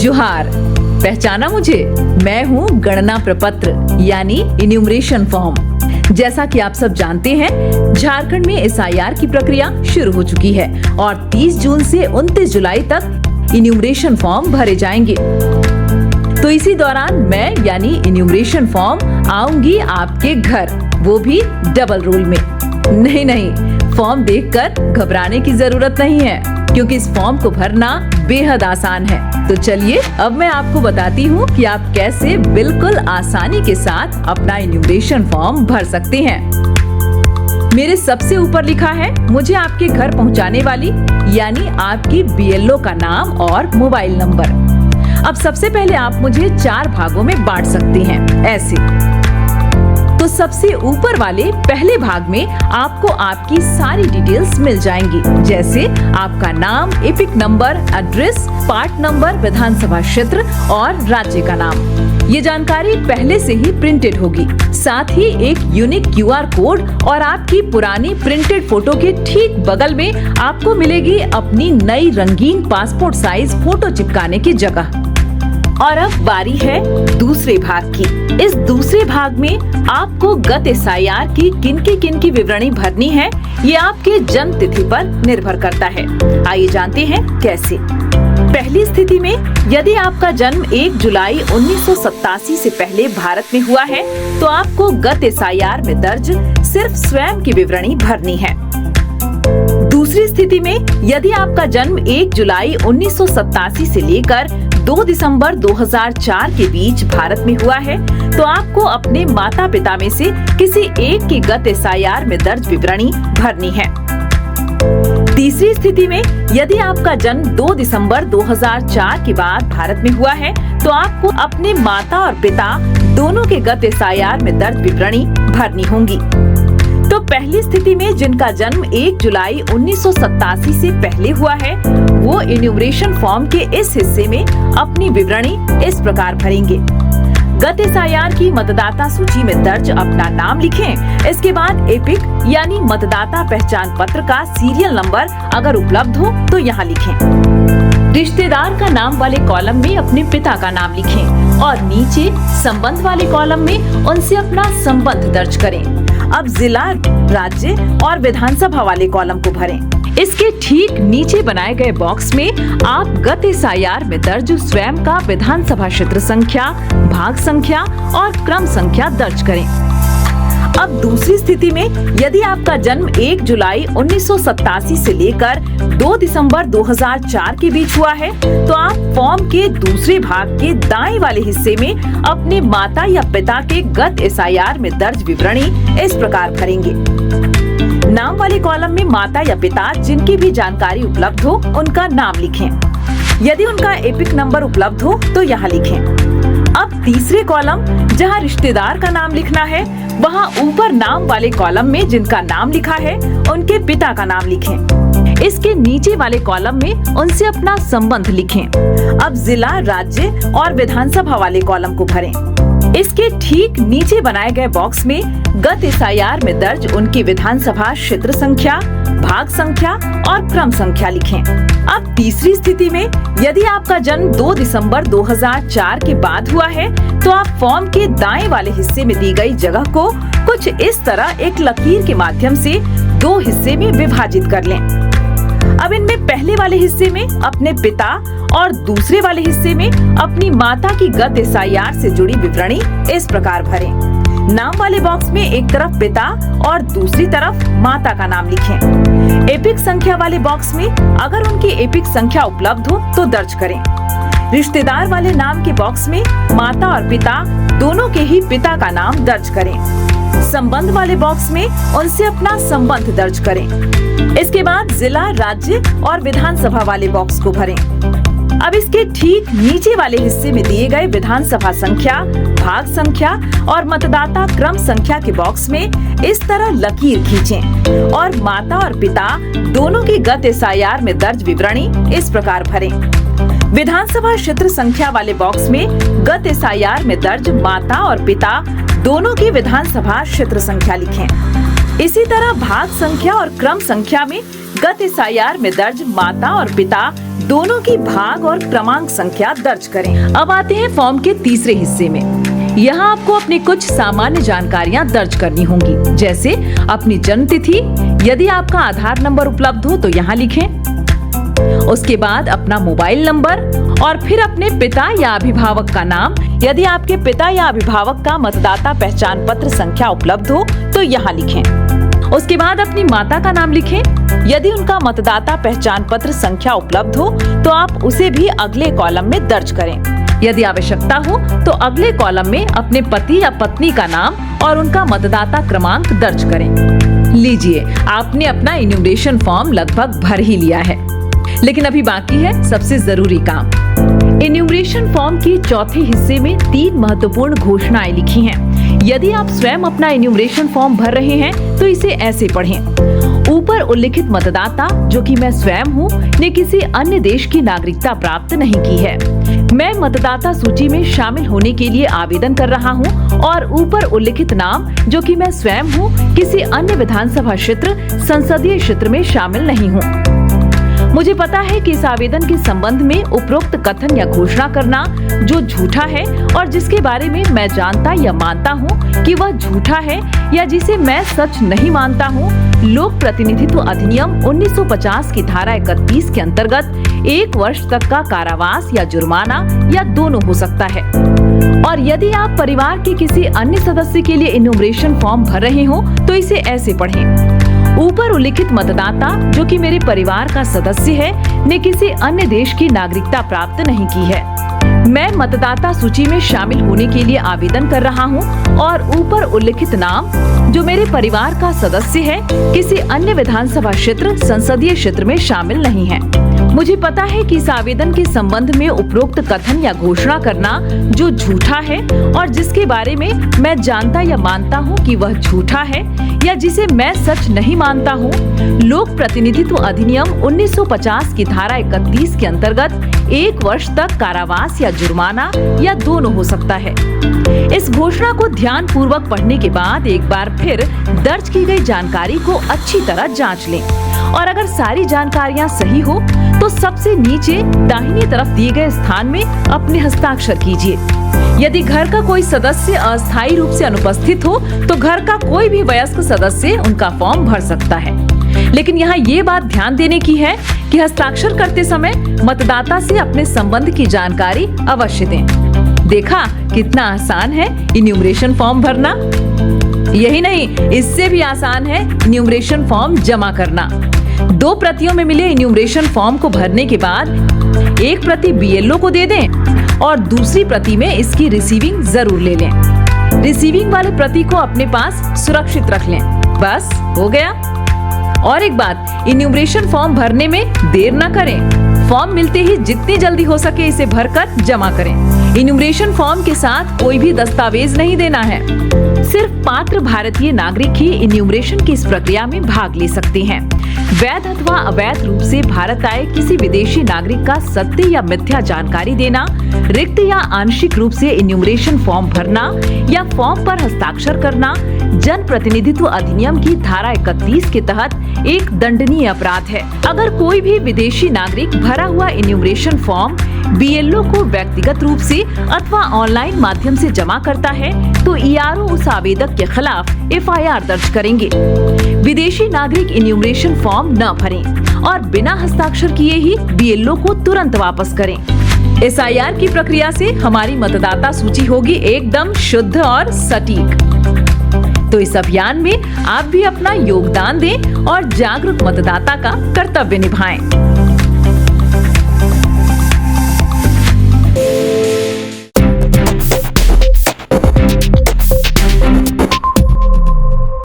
जोहार, पहचाना मुझे? मैं हूँ गणना प्रपत्र यानी इन्यूमरेशन फॉर्म। जैसा कि आप सब जानते हैं, झारखंड में SIR की प्रक्रिया शुरू हो चुकी है और 30 जून से 29 जुलाई तक इन्यूमरेशन फॉर्म भरे जाएंगे। तो इसी दौरान मैं यानी इन्यूमरेशन फॉर्म आऊंगी आपके घर, वो भी डबल रोल में। नहीं, फॉर्म देखकर घबराने की जरूरत नहीं है, क्योंकि इस फॉर्म को भरना बेहद आसान है। तो चलिए अब मैं आपको बताती हूँ कि आप कैसे बिल्कुल आसानी के साथ अपना इन्यूमरेशन फॉर्म भर सकते हैं। मेरे सबसे ऊपर लिखा है मुझे आपके घर पहुँचाने वाली यानी आपकी BLO का नाम और मोबाइल नंबर। अब सबसे पहले आप मुझे 4 भागों में बांट सकते हैं, ऐसे। तो सबसे ऊपर वाले पहले भाग में आपको आपकी सारी डिटेल्स मिल जाएंगी, जैसे आपका नाम, EPIC number, address, part number, विधानसभा क्षेत्र और राज्य का नाम। ये जानकारी पहले से ही प्रिंटेड होगी। साथ ही एक यूनिक QR कोड और आपकी पुरानी प्रिंटेड फोटो के ठीक बगल में आपको मिलेगी अपनी नई रंगीन पासपोर्ट साइज फोटो चिपकाने की जगह। और अब बारी है दूसरे भाग की। इस दूसरे भाग में आपको गत SIR की किन की विवरणी भरनी है, ये आपके जन्म तिथि पर निर्भर करता है। आइए जानते हैं कैसे। पहली स्थिति में यदि आपका जन्म 1 जुलाई 1987 से पहले भारत में हुआ है, तो आपको गत SIR में दर्ज सिर्फ स्वयं की विवरणी भरनी है। दूसरी स्थिति में यदि आपका जन्म 1 जुलाई 1987 से लेकर 2 दिसंबर 2004 के बीच भारत में हुआ है, तो आपको अपने माता पिता में से किसी एक की गत SIR में दर्ज विवरणी भरनी है। तीसरी स्थिति में यदि आपका जन्म 2 दिसंबर 2004 के बाद भारत में हुआ है, तो आपको अपने माता और पिता दोनों के गत SIR में दर्ज विवरणी भरनी होंगी। तो पहली स्थिति में जिनका जन्म 1 जुलाई 1987 से पहले हुआ है, वो इन्यूमरेशन फॉर्म के इस हिस्से में अपनी विवरणी इस प्रकार भरेंगे। गत SIR की मतदाता सूची में दर्ज अपना नाम लिखें। इसके बाद एपिक यानी मतदाता पहचान पत्र का सीरियल नंबर अगर उपलब्ध हो तो यहाँ लिखें। रिश्तेदार का नाम वाले कॉलम में अपने पिता का नाम लिखें और नीचे संबंध वाले कॉलम में उनसे अपना संबंध दर्ज करें। अब जिला, राज्य और विधानसभा वाले कॉलम को भरें। इसके ठीक नीचे बनाए गए बॉक्स में आप गत SIR में दर्ज स्वयं का विधानसभा क्षेत्र संख्या, भाग संख्या और क्रम संख्या दर्ज करें। अब दूसरी स्थिति में यदि आपका जन्म 1 जुलाई 1987 से लेकर 2 दिसंबर 2004 के बीच हुआ है, तो आप फॉर्म के दूसरे भाग के दाएं वाले हिस्से में अपने माता या पिता के गत SIR में दर्ज विवरणी इस प्रकार भरेंगे। नाम वाले कॉलम में माता या पिता जिनकी भी जानकारी उपलब्ध हो उनका नाम लिखें। यदि उनका एपिक नंबर उपलब्ध हो तो यहाँ लिखें। अब तीसरे कॉलम जहाँ रिश्तेदार का नाम लिखना है, वहाँ ऊपर नाम वाले कॉलम में जिनका नाम लिखा है उनके पिता का नाम लिखें। इसके नीचे वाले कॉलम में उनसे अपना संबंध लिखें। अब जिला, राज्य और विधानसभा वाले कॉलम को भरें। इसके ठीक नीचे बनाए गए बॉक्स में गत SIR में दर्ज उनकी विधानसभा क्षेत्र संख्या, भाग संख्या और क्रम संख्या लिखें। अब तीसरी स्थिति में यदि आपका जन्म 2 दिसंबर 2004 के बाद हुआ है, तो आप फॉर्म के दाएं वाले हिस्से में दी गई जगह को कुछ इस तरह एक लकीर के माध्यम से 2 हिस्से में विभाजित कर लें। अब इनमें पहले वाले हिस्से में अपने पिता और दूसरे वाले हिस्से में अपनी माता की गत SIR से जुड़ी विवरणी इस प्रकार भरें। नाम वाले बॉक्स में एक तरफ पिता और दूसरी तरफ माता का नाम लिखें। एपिक संख्या वाले बॉक्स में अगर उनकी एपिक संख्या उपलब्ध हो तो दर्ज करें। रिश्तेदार वाले नाम के बॉक्स में माता और पिता दोनों के ही पिता का नाम दर्ज करें। संबंध वाले बॉक्स में उनसे अपना संबंध दर्ज करें। इसके बाद जिला, राज्य और विधानसभा वाले बॉक्स को भरें। अब इसके ठीक नीचे वाले हिस्से में दिए गए विधानसभा संख्या, भाग संख्या और मतदाता क्रम संख्या के बॉक्स में इस तरह लकीर खींचें और माता और पिता दोनों की गत SIR में दर्ज विवरणी इस प्रकार भरें। विधानसभा क्षेत्र संख्या वाले बॉक्स में गत SIR में दर्ज माता और पिता दोनों की विधानसभा क्षेत्र संख्या लिखें। इसी तरह भाग संख्या और क्रम संख्या में गत SIR में दर्ज माता और पिता दोनों की भाग और क्रमांक संख्या दर्ज करें। अब आते हैं फॉर्म के तीसरे हिस्से में। यहाँ आपको अपनी कुछ सामान्य जानकारियाँ दर्ज करनी होंगी, जैसे अपनी जन्म तिथि, यदि आपका आधार नंबर उपलब्ध हो तो यहाँ लिखें। उसके बाद अपना मोबाइल नंबर और फिर अपने पिता या अभिभावक का नाम, यदि आपके पिता या अभिभावक का मतदाता पहचान पत्र संख्या उपलब्ध हो तो यहाँ लिखें। उसके बाद अपनी माता का नाम लिखें। यदि उनका मतदाता पहचान पत्र संख्या उपलब्ध हो तो आप उसे भी अगले कॉलम में दर्ज करें। यदि आवश्यकता हो तो अगले कॉलम में अपने पति या पत्नी का नाम और उनका मतदाता क्रमांक दर्ज करें। लीजिए, आपने अपना इन्यूमरेशन फॉर्म लगभग भर ही लिया है, लेकिन अभी बाकी है सबसे जरूरी काम। इन्यूमरेशन फॉर्म के चौथे हिस्से में 3 महत्वपूर्ण घोषणाएं लिखी हैं। यदि आप स्वयं अपना इन्यूमरेशन फॉर्म भर रहे हैं तो इसे ऐसे पढ़ें। ऊपर उल्लिखित मतदाता, जो कि मैं स्वयं हूँ, ने किसी अन्य देश की नागरिकता प्राप्त नहीं की है। मैं मतदाता सूची में शामिल होने के लिए आवेदन कर रहा हूँ और ऊपर उल्लिखित नाम, जो कि मैं स्वयं हूँ, किसी अन्य विधानसभा क्षेत्र, संसदीय क्षेत्र में शामिल नहीं हूँ। मुझे पता है कि इस आवेदन के संबंध में उपरोक्त कथन या घोषणा करना जो झूठा है और जिसके बारे में मैं जानता या मानता हूँ कि वह झूठा है या जिसे मैं सच नहीं मानता हूँ, लोक प्रतिनिधित्व अधिनियम 1950 की धारा 31 के अंतर्गत 1 वर्ष तक का कारावास या जुर्माना या दोनों हो सकता है। और यदि आप परिवार के किसी अन्य सदस्य के लिए इन्यूमरेशन फॉर्म भर रहे हो तो इसे ऐसे पढ़ें। ऊपर उल्लिखित मतदाता, जो कि मेरे परिवार का सदस्य है, ने किसी अन्य देश की नागरिकता प्राप्त नहीं की है। मैं मतदाता सूची में शामिल होने के लिए आवेदन कर रहा हूं और ऊपर उल्लिखित नाम, जो मेरे परिवार का सदस्य है, किसी अन्य विधानसभा क्षेत्र, संसदीय क्षेत्र में शामिल नहीं है। मुझे पता है कि इस आवेदन के संबंध में उपरोक्त कथन या घोषणा करना जो झूठा है और जिसके बारे में मैं जानता या मानता हूँ कि वह झूठा है या जिसे मैं सच नहीं मानता हूँ, लोक प्रतिनिधित्व अधिनियम 1950 की धारा 31 के अंतर्गत 1 वर्ष तक कारावास या जुर्माना या दोनों हो सकता है। इस घोषणा को ध्यान पूर्वक पढ़ने के बाद एक बार फिर दर्ज की गई जानकारी को अच्छी तरह जांच लें और अगर सारी जानकारियां सही हो तो सबसे नीचे दाहिनी तरफ दिए गए स्थान में अपने हस्ताक्षर कीजिए। यदि घर का कोई सदस्य अस्थायी रूप से अनुपस्थित हो तो घर का कोई भी वयस्क सदस्य उनका फॉर्म भर सकता है। लेकिन यहाँ ये बात ध्यान देने की है कि हस्ताक्षर करते समय मतदाता से अपने संबंध की जानकारी अवश्य दें। देखा कितना आसान है इन्यूमरेशन फॉर्म भरना। यही नहीं, इससे भी आसान है इन्यूमरेशन फॉर्म जमा करना। 2 प्रतियों में मिले इन्यूमरेशन फॉर्म को भरने के बाद एक प्रति बीएलओ को दे दें और दूसरी प्रति में इसकी रिसीविंग जरूर ले लें। रिसीविंग वाले प्रति को अपने पास सुरक्षित रख लें। बस हो गया। और एक बात, इन्यूमरेशन फॉर्म भरने में देर न करें। फॉर्म मिलते ही जितनी जल्दी हो सके इसे भरकर जमा करें। इन्यूमरेशन फॉर्म के साथ कोई भी दस्तावेज नहीं देना है। सिर्फ पात्र भारतीय नागरिक ही इन्यूमरेशन की इस प्रक्रिया में भाग ले सकते हैं। वैध अथवा अवैध रूप से भारत आए किसी विदेशी नागरिक का सत्य या मिथ्या जानकारी देना, रिक्त या आंशिक रूप से इन्यूमरेशन फॉर्म भरना या फॉर्म पर हस्ताक्षर करना जन प्रतिनिधित्व अधिनियम की धारा 31 के तहत एक दंडनीय अपराध है। अगर कोई भी विदेशी नागरिक भरा हुआ इन्यूमरेशन फॉर्म बीएलओ को व्यक्तिगत रूप से अथवा ऑनलाइन माध्यम से जमा करता है तो ईआरओ उस आवेदक के खिलाफ एफआईआर दर्ज करेंगे। विदेशी नागरिक इन्यूमरेशन फॉर्म न भरें और बिना हस्ताक्षर किए ही बीएलओ को तुरंत वापस करें। एसआईआर की प्रक्रिया से हमारी मतदाता सूची होगी एकदम शुद्ध और सटीक। तो इस अभियान में आप भी अपना योगदान दें और जागरूक मतदाता का कर्तव्य निभाएं।